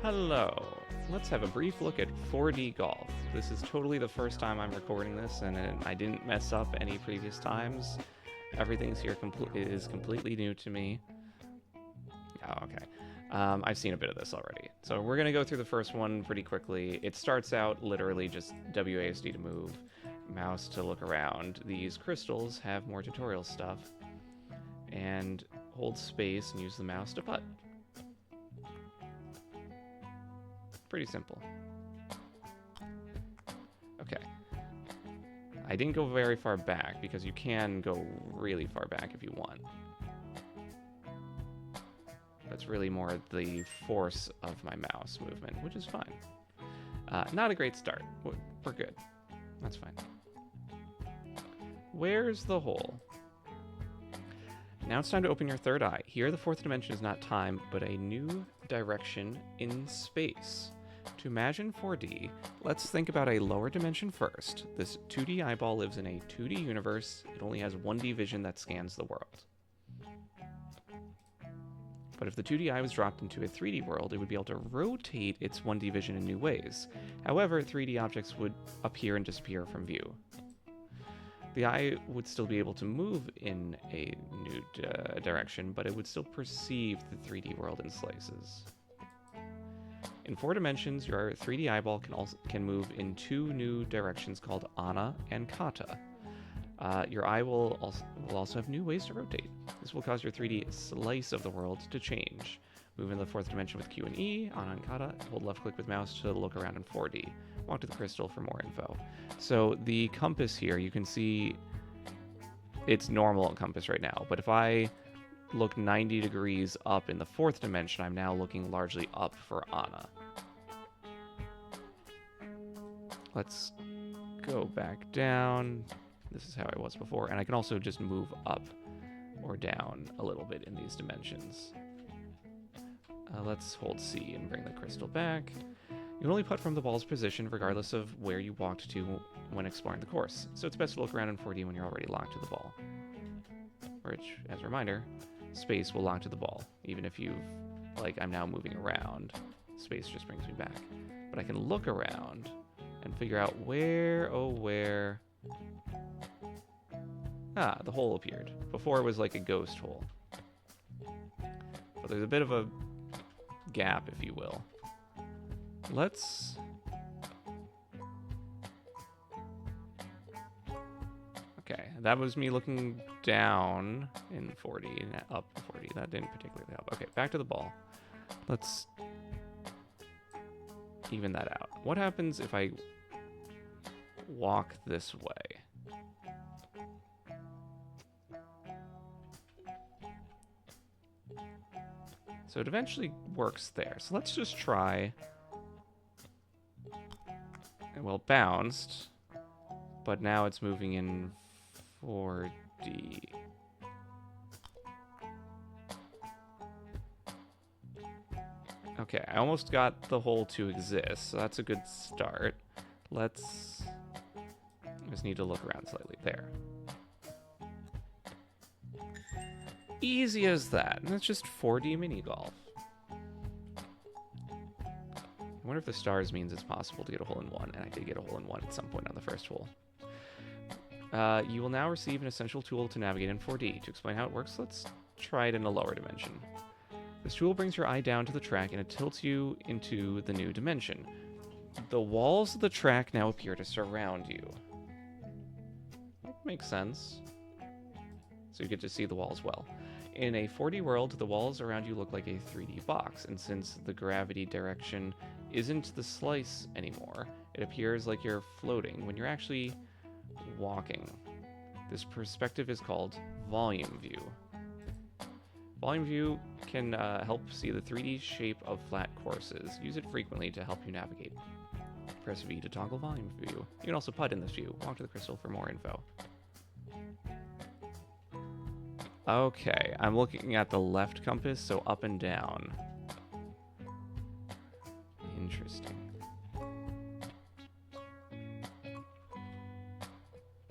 Hello. Let's have a brief look at 4D golf. This is totally the first time I'm recording this, and I didn't mess up any previous times. Everything's here is completely new to me. Oh, okay. I've seen a bit of this already. So we're going to go through the first one pretty quickly. It starts out literally just WASD to move, mouse to look around. These crystals have more tutorial stuff. And hold space and use the mouse to putt. Pretty simple. Okay. I didn't go very far back because you can go really far back if you want. That's really more the force of my mouse movement, which is fine. Not a great start. We're good. That's fine. Where's the hole? Now it's time to open your third eye. Here, the fourth dimension is not time, but a new direction in space. To imagine 4D, let's think about a lower dimension first. This 2D eyeball lives in a 2D universe. It only has 1D vision that scans the world. But if the 2D eye was dropped into a 3D world, it would be able to rotate its 1D vision in new ways. However, 3D objects would appear and disappear from view. The eye would still be able to move in a new direction, but it would still perceive the 3D world in slices. In 4 dimensions, your 3D eyeball can move in 2 new directions called Ana and Kata. Your eye will also have new ways to rotate. This will cause your 3D slice of the world to change. Move in the 4th dimension with Q and E, Ana and Kata. Hold left click with mouse to look around in 4D. Walk to the crystal for more info. So the compass here, you can see it's normal compass right now, but if I look 90 degrees up in the 4th dimension, I'm now looking largely up for Ana. Let's go back down. This is how I was before, and I can also just move up or down a little bit in these dimensions. Let's hold C and bring the crystal back. You can only putt from the ball's position regardless of where you walked to when exploring the course, so it's best to look around in 4D when you're already locked to the ball. Which, as a reminder, space will lock to the ball, even if you've, I'm now moving around. Space just brings me back. But I can look around and figure out where. Ah, the hole appeared. Before it was like a ghost hole. But there's a bit of a gap, if you will. Let's... Okay, that was me looking down in 4D and up 4D. That didn't particularly help. Okay, back to the ball. Let's even that out. What happens if I walk this way? So it eventually works there. So let's just try. Well, bounced, but now it's moving in 4D. Okay, I almost got the hole to exist, so that's a good start. Let's... I just need to look around slightly. There. Easy as that. And that's just 4D mini golf. I wonder if the stars means it's possible to get a hole in one, and I did get a hole in one at some point on the first hole. You will now receive an essential tool to navigate in 4D. To explain how it works, let's try it in a lower dimension. This tool brings your eye down to the track and it tilts you into the new dimension. The walls of the track now appear to surround you. That makes sense. So you get to see the walls well. In a 4D world, the walls around you look like a 3D box, and since the gravity direction isn't the slice anymore, it appears like you're floating when you're actually walking. This perspective is called volume view. Volume view can help see the 3D shape of flat courses. Use it frequently to help you navigate. Press V to toggle volume view. You can also putt in this view. Walk to the crystal for more info. Okay, I'm looking at the left compass, so up and down. Interesting.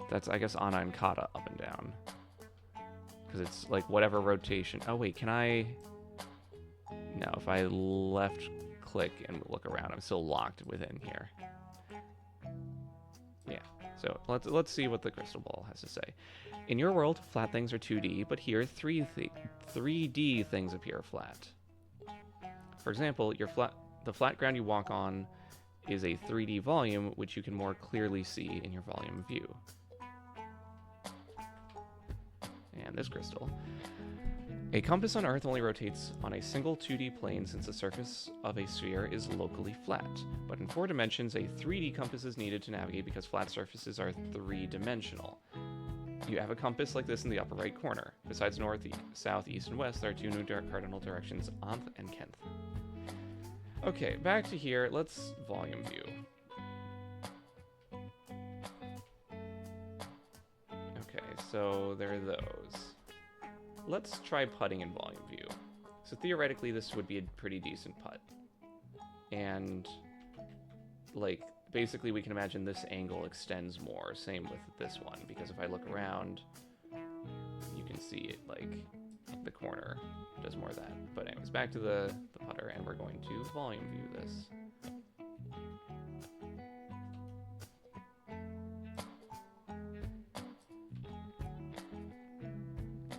That's, I guess, Ana and Kata up and down. Because it's like whatever rotation. Oh, wait, can I... No, if I left click and look around. I'm still locked within here. Yeah, so let's see what the crystal ball has to say. In your world, flat things are 2D, but here 3D things appear flat. For example, the flat ground you walk on is a 3D volume, which you can more clearly see in your volume view. And this crystal. A compass on Earth only rotates on a single 2D plane since the surface of a sphere is locally flat. But in 4 dimensions, a 3D compass is needed to navigate because flat surfaces are 3-dimensional. You have a compass like this in the upper right corner. Besides north, south, east, and west, there are 2 new cardinal directions, Onth and Kenth. Okay, back to here. Let's volume view. Okay, so there are those. Let's try putting in volume view. So theoretically, this would be a pretty decent putt. And, like, basically we can imagine this angle extends more. Same with this one, because if I look around, you can see it, like, the corner does more of that. But anyways, back to the putter, and we're going to volume view this.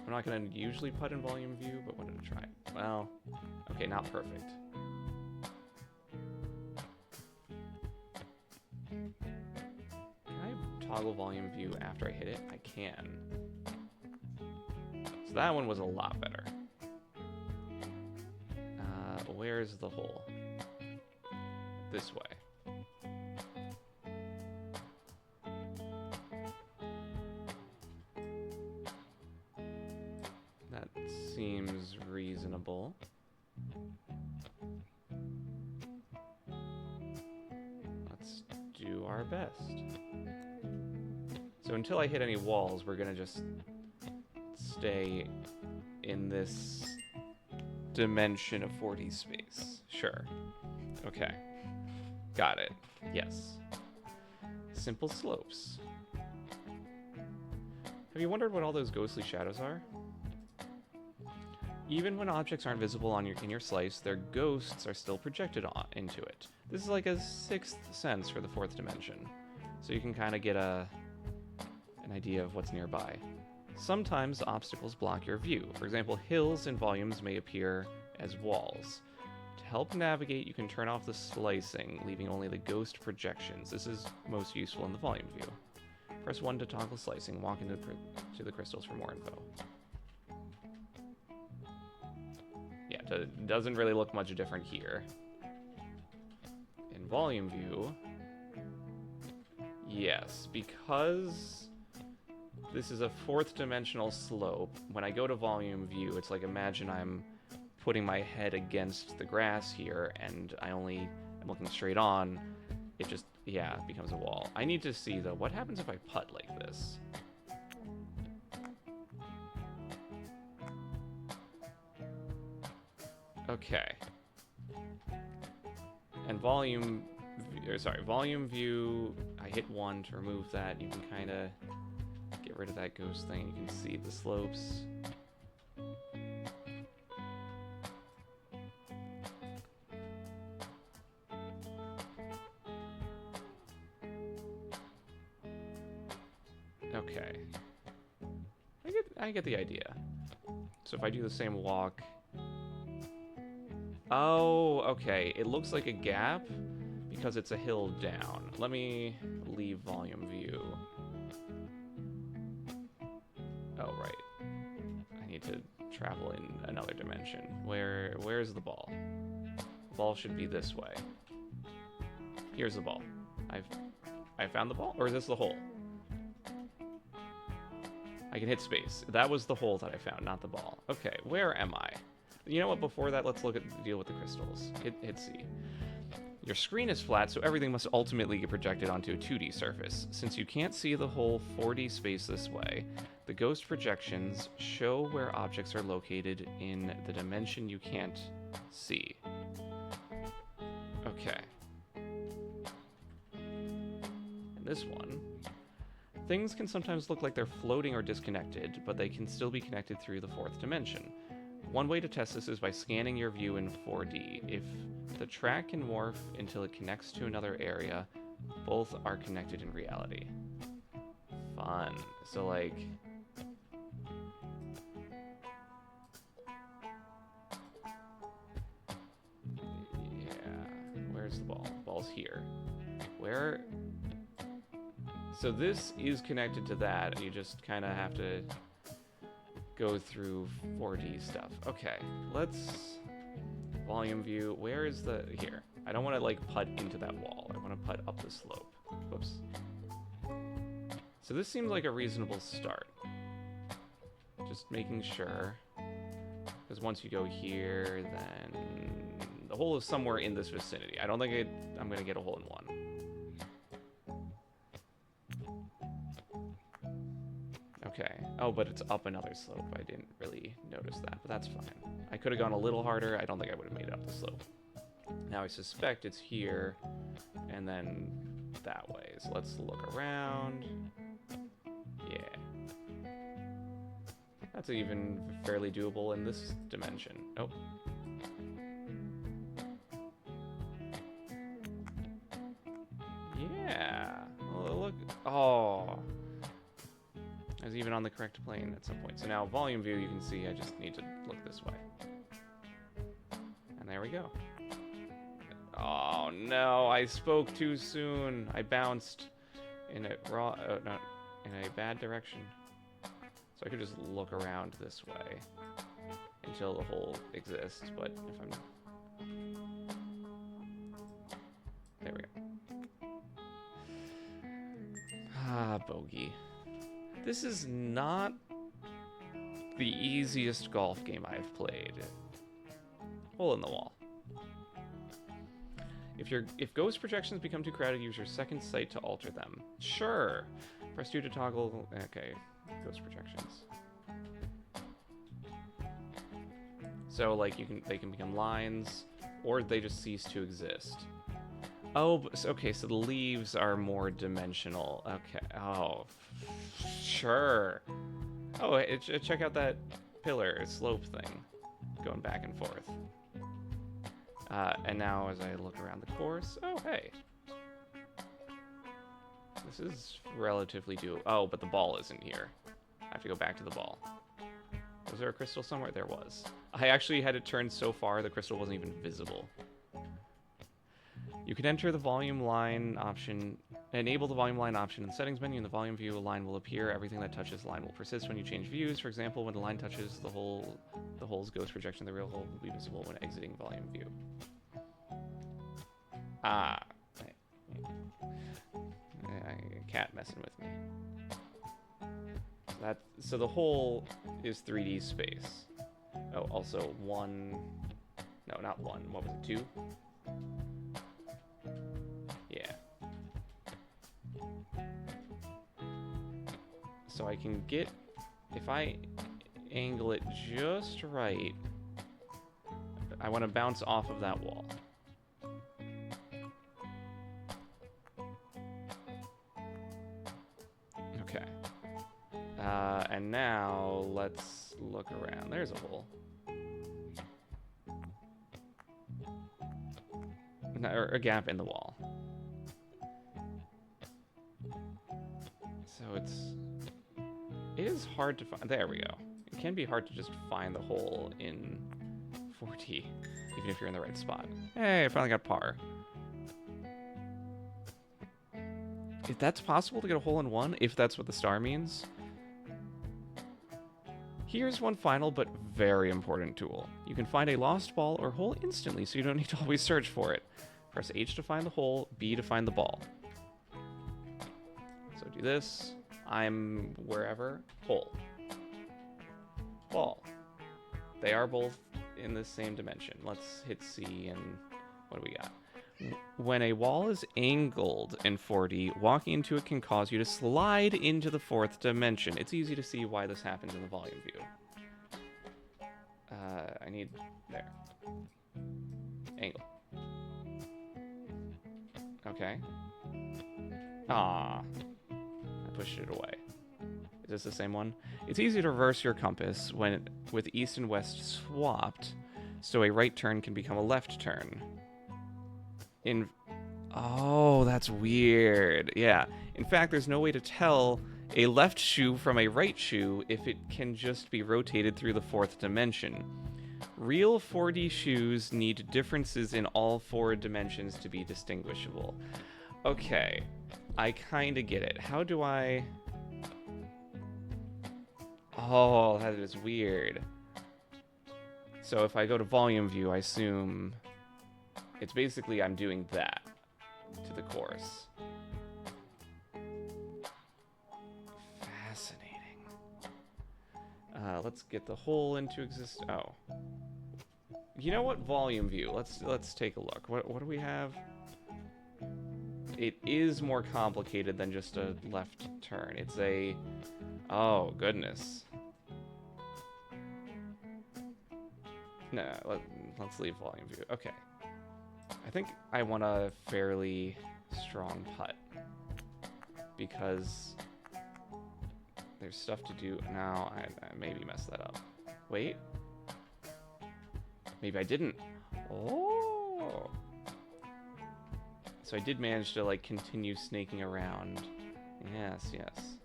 I'm not going to usually putt in volume view, but wanted to try. Well, okay, not perfect. Can I toggle volume view after I hit it? I can. So that one was a lot better. Where's the hole? This way. That seems reasonable. Let's do our best. So until I hit any walls, we're gonna just stay in this dimension of 4D space. Sure. Okay. Got it. Yes. Simple slopes. Have you wondered what all those ghostly shadows are? Even when objects aren't visible in your slice, their ghosts are still projected into it. This is like a 6th sense for the 4th dimension. So you can kind of get an idea of what's nearby. Sometimes obstacles block your view. For example, hills and volumes may appear as walls. To help navigate, you can turn off the slicing, leaving only the ghost projections. This is most useful in the volume view. Press 1 to toggle slicing. Walk into the crystals for more info. Yeah, it doesn't really look much different here. In volume view, yes, because this is a 4th dimensional slope, when I go to volume view, it's like, imagine I'm putting my head against the grass here, and I'm looking straight on, it just, yeah, becomes a wall. I need to see, though, what happens if I putt like this? Okay. And volume view, I hit 1 to remove that. You can kind of get rid of that ghost thing. You can see the slopes. Okay. I get the idea. So if I do the same walk... Oh, okay. It looks like a gap because it's a hill down. Let me leave volume view. Oh, right. I need to travel in another dimension. Where's the ball? The ball should be this way. Here's the ball. I found the ball? Or is this the hole? I can hit space. That was the hole that I found, not the ball. Okay, where am I? You know what, before that, let's deal with the crystals. Hit C. Your screen is flat, so everything must ultimately get projected onto a 2D surface. Since you can't see the whole 4D space this way, the ghost projections show where objects are located in the dimension you can't see. Okay. And this one. Things can sometimes look like they're floating or disconnected, but they can still be connected through the 4th dimension. One way to test this is by scanning your view in 4D. If the track can morph until it connects to another area, both are connected in reality. Fun. So, like... yeah. Where's the ball? The ball's here. Where... so this is connected to that. You just kind of have to go through 4D stuff. Okay, let's... volume view. Where is the... here. I don't want to, like, putt into that wall. I want to putt up the slope. Whoops. So this seems like a reasonable start. Just making sure. Because once you go here, then... the hole is somewhere in this vicinity. I don't think I'm going to get a hole in one. Okay. Oh, but it's up another slope. I didn't really notice that, but that's fine. I could have gone a little harder. I don't think I would have made it up the slope. Now I suspect it's here, and then that way. So let's look around. Yeah. That's even fairly doable in this dimension. Oh. Yeah. Well, look. Oh. I was even on the correct plane at some point. So now volume view, you can see I just need to look this way. And there we go. Oh no, I spoke too soon. I bounced in a in a bad direction. So I could just look around this way until the hole exists, but if I'm... there we go. Ah, bogey. This is not the easiest golf game I've played. Hole in the wall. If ghost projections become too crowded, use your second sight to alter them. Sure. Press 2 to toggle. Okay. Ghost projections. So like they can become lines, or they just cease to exist. Oh, okay, so the leaves are more dimensional. Okay. Oh, sure. Oh, check out that pillar slope thing going back and forth. And now as I look around the course, oh, hey. This is relatively doable. Oh, but the ball isn't here. I have to go back to the ball. Was there a crystal somewhere? There was. I actually had it turned so far the crystal wasn't even visible. You can enter the volume line option, enable the volume line option in the settings menu. In the volume view, a line will appear. Everything that touches the line will persist when you change views. For example, when the line touches the hole's ghost projection, the real hole will be visible when exiting volume view. Ah. Cat messing with me. So the hole is 3D space. Oh, also one... no, not one. What was it, 2? Yeah. So I can get... if I angle it just right, I want to bounce off of that wall. Okay. And now let's look around. There's a hole. Or a gap in the wall. So it is hard to find. There we go. It can be hard to just find the hole in 4D, even if you're in the right spot. Hey, I finally got par. If that's possible to get a hole in one, if that's what the star means. Here's one final but very important tool. You can find a lost ball or hole instantly, so you don't need to always search for it. Press H to find the hole, B to find the ball. So do this. I'm wherever. Hole. Ball. They are both in the same dimension. Let's hit C and what do we got? When a wall is angled in 4D, walking into it can cause you to slide into the 4th dimension. It's easy to see why this happens in the volume view. I need... there. Angle. Okay. Ah, I pushed it away. this the same one? It's easy to reverse your compass when with east and west swapped, so a right turn can become a left turn. Oh, that's weird. Yeah. In fact, there's no way to tell a left shoe from a right shoe if it can just be rotated through the fourth dimension. Real 4D shoes need differences in all four dimensions to be distinguishable. Okay, I kind of get it. How do I... Oh, that is weird. So if I go to volume view, I assume it's basically I'm doing that to the course. Fascinating. Let's get the hole into existence. Oh. You know what? Volume view. Let's take a look. What do we have? It is more complicated than just a left turn. It's a... Oh, goodness. No, let's leave volume view. Okay. I think I want a fairly strong putt. Because there's stuff to do. Now, I maybe messed that up. Wait. Maybe I didn't. Oh. So I did manage to, like, continue snaking around. Yes, yes.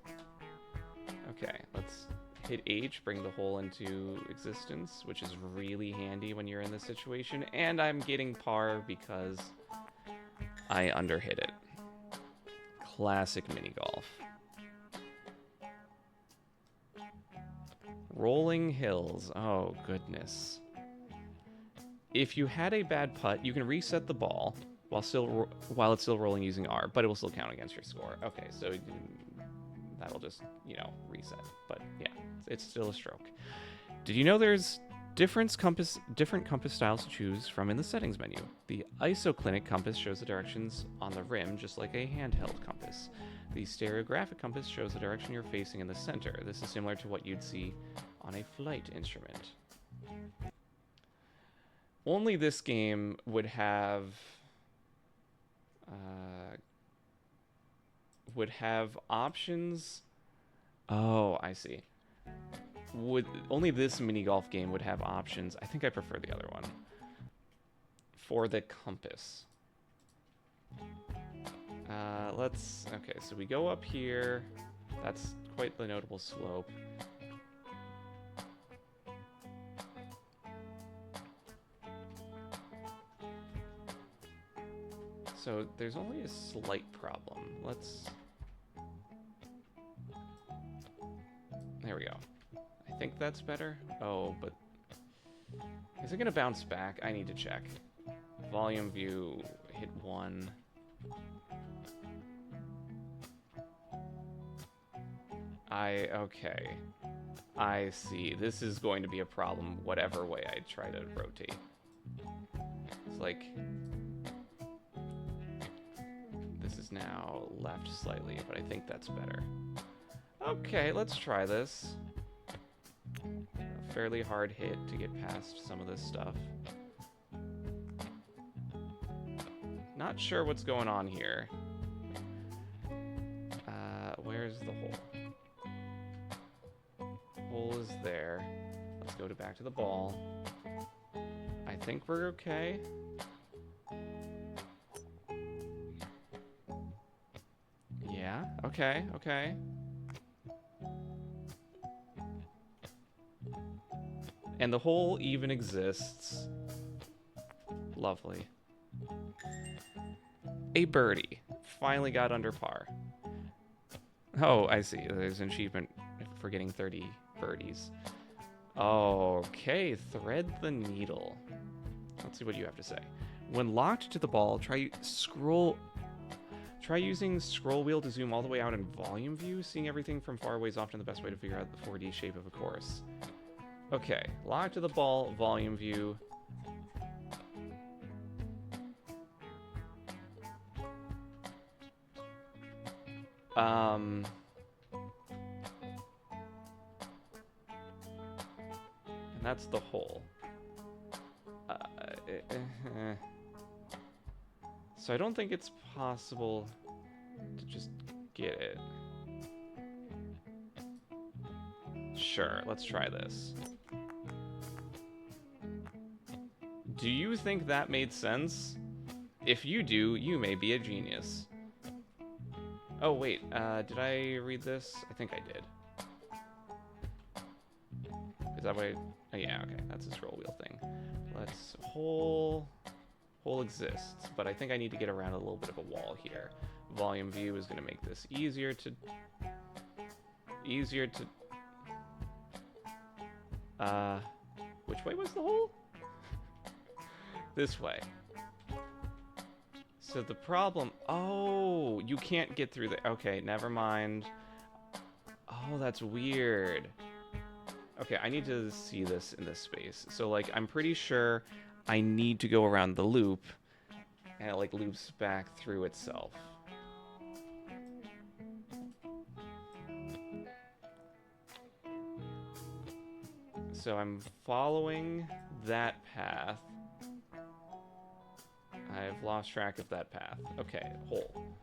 Okay, let's hit H, bring the hole into existence, which is really handy when you're in this situation. And I'm getting par because I underhit it. Classic mini golf. Rolling hills. Oh, goodness. If you had a bad putt, you can reset the ball while it's still rolling using R, but it will still count against your score. Okay, so that'll just, you know, reset. But yeah, it's still a stroke. Did you know there's different compass styles to choose from in the settings menu? The isoclinic compass shows the directions on the rim, just like a handheld compass. The stereographic compass shows the direction you're facing in the center. This is similar to what you'd see on a flight instrument. Only this game would have options. Oh, I see. Only this mini golf game would have options. I think I prefer the other one for the compass. Okay, so we go up here. That's quite the notable slope. So there's only a slight problem. There we go. I think that's better. Oh, but is it gonna bounce back? I need to check. Volume view, hit 1. Okay. I see. This is going to be a problem whatever way I try to rotate. It's like... This is now left slightly, but I think that's better. Okay, let's try this. A fairly hard hit to get past some of this stuff. Not sure what's going on here. Where's the hole? Hole is there. Let's go back to the ball. I think we're okay. Yeah, okay. And the hole even exists. Lovely. A birdie. Finally got under par. Oh, I see. There's an achievement for getting 30 birdies. Okay, thread the needle. Let's see what you have to say. When locked to the ball, try using scroll wheel to zoom all the way out in volume view. Seeing everything from far away is often the best way to figure out the 4D shape of a course. Okay, locked to the ball, volume view. And that's the hole. So I don't think it's possible to just get it. Sure, let's try this. Do you think that made sense? If you do, you may be a genius. Oh, wait, did I read this? I think I did. Is that what oh, yeah, okay, that's a scroll wheel thing. Let's... Hole exists, but I think I need to get around a little bit of a wall here. Volume view is going to make this easier to... Which way was the hole? This way. So the problem... Oh, you can't get through the... Okay, never mind. Oh, that's weird. Okay, I need to see this in this space. So, like, I'm pretty sure I need to go around the loop, and it, like, loops back through itself. So I'm following that path. I've lost track of that path. Okay, hole.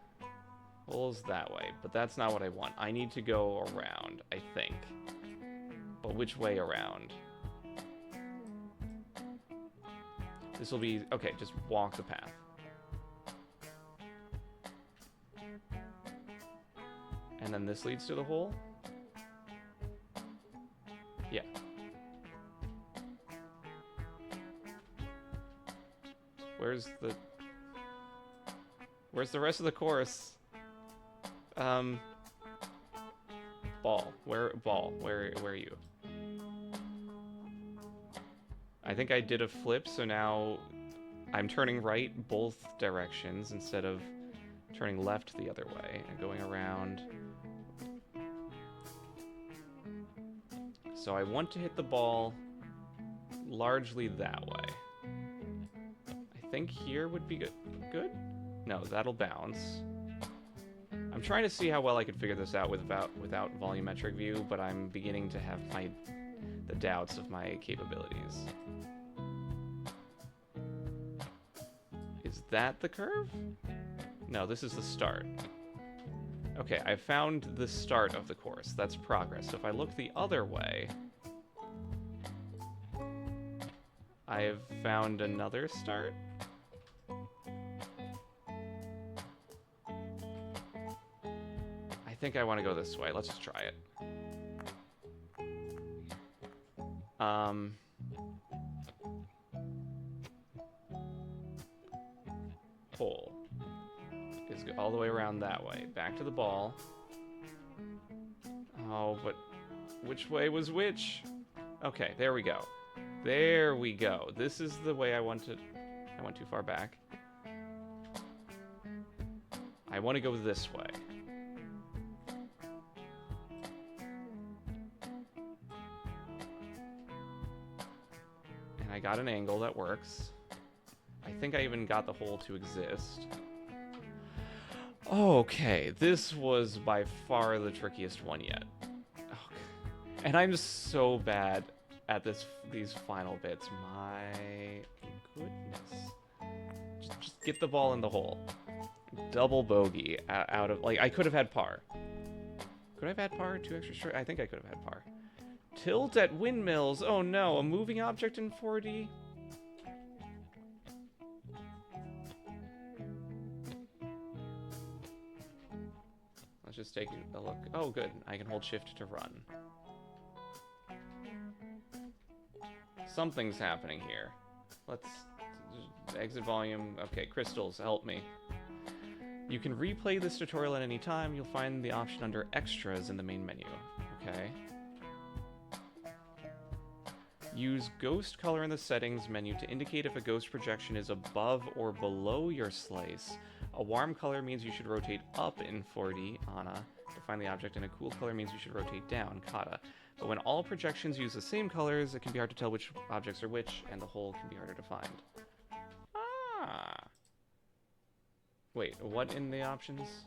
Hole's that way, but that's not what I want. I need to go around, I think. But which way around? This will be... Okay, just walk the path. And then this leads to the hole? Yeah. Where's the rest of the course? Ball. Where are you? I think I did a flip, so now I'm turning right both directions instead of turning left the other way and going around. So I want to hit the ball largely that way. I think here would be good. Good? No, that'll bounce. I'm trying to see how well I could figure this out without volumetric view, but I'm beginning to have the doubts of my capabilities. Is that the curve? No, this is the start. Okay, I found the start of the course. That's progress. So if I look the other way, I have found another start. I think I want to go this way. Let's just try it. Hole is all the way around that way. Back to the ball. Oh, but which way was which? Okay, there we go. There we go. This is the way I wanted. I went too far back. I want to go this way. And I got an angle that works. I think I even got the hole to exist. Okay, this was by far the trickiest one yet. Okay. And I'm so bad at these final bits. My goodness. Just get the ball in the hole. Double bogey out of... Like, I could have had par. Could I have had par? 2 extra straight? I think I could have had par. Tilt at windmills. Oh no, a moving object in 4D? Let's just take a look. Oh, good. I can hold shift to run. Something's happening here. Let's exit volume. Okay, crystals, help me. You can replay this tutorial at any time. You'll find the option under extras in the main menu. Okay. Use ghost color in the settings menu to indicate if a ghost projection is above or below your slice. A warm color means you should rotate up in 4D, Ana, to find the object, and a cool color means you should rotate down, Kata. But when all projections use the same colors, it can be hard to tell which objects are which, and the hole can be harder to find. Ah. Wait, what in the options?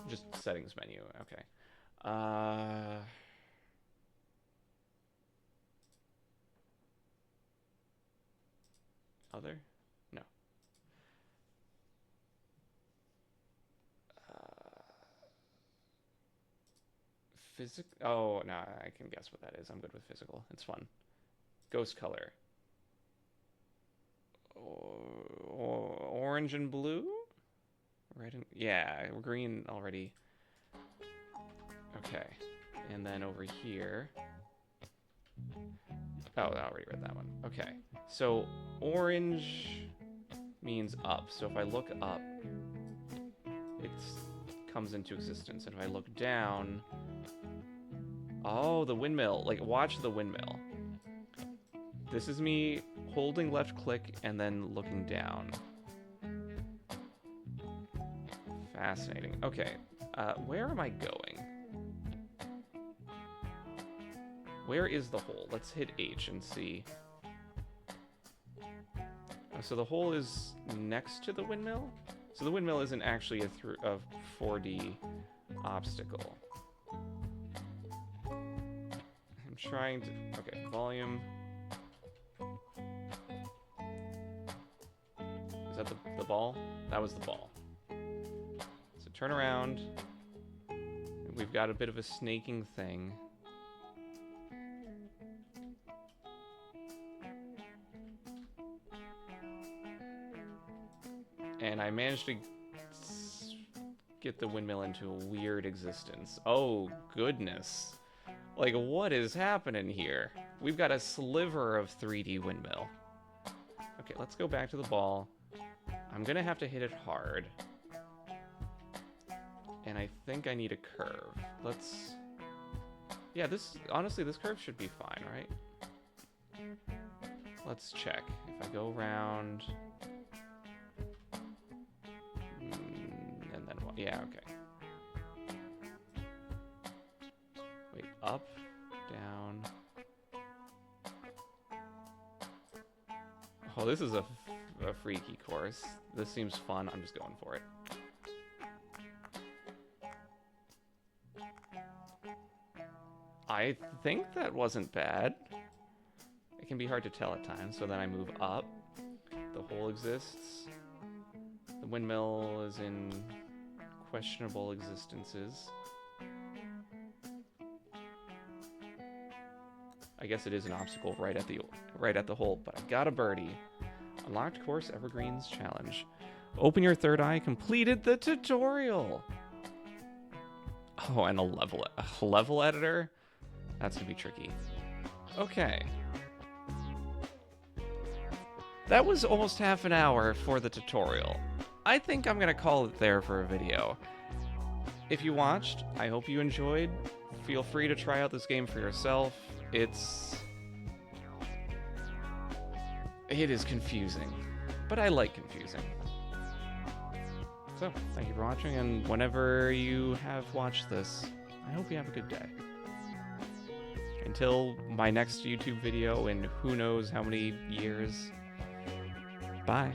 Just settings menu, okay. Other? No. Oh, no, I can guess what that is. I'm good with physical. It's fun. Ghost color. Orange and blue? Red and... Yeah, green already. Okay. And then over here... Oh, I already read that one. Okay. So, orange means up. So if I look up, it comes into existence. And if I look down... Oh, the windmill. Like, watch the windmill. This is me holding left click and then looking down. Fascinating. Okay. Where am I going? Where is the hole? Let's hit H and see. So the hole is next to the windmill? So the windmill isn't actually a 4D obstacle. I'm trying to... Okay, volume. Is that the ball? That was the ball. So turn around. We've got a bit of a snaking thing. And I managed to get the windmill into a weird existence. Oh, goodness. Like, what is happening here? We've got a sliver of 3D windmill. Okay, let's go back to the ball. I'm gonna have to hit it hard. And I think I need a curve. Let's... Yeah, honestly, this curve should be fine, right? Let's check. If I go around... And then what? Yeah, okay. Wait, up, down... Oh, this is a freaky course. This seems fun. I'm just going for it. I think that wasn't bad. It can be hard to tell at times, so then I move up. The hole exists. The windmill is in questionable existences. I guess it is an obstacle right at the hole, but I got a birdie. Unlocked course Evergreens challenge. Open your third eye. Completed the tutorial. Oh, and a level editor. That's gonna be tricky. Okay. That was almost half an hour for the tutorial. I think I'm gonna call it there for a video. If you watched, I hope you enjoyed. Feel free to try out this game for yourself. It is confusing, but I like confusing. So, thank you for watching, and whenever you have watched this, I hope you have a good day. Until my next YouTube video in who knows how many years, bye.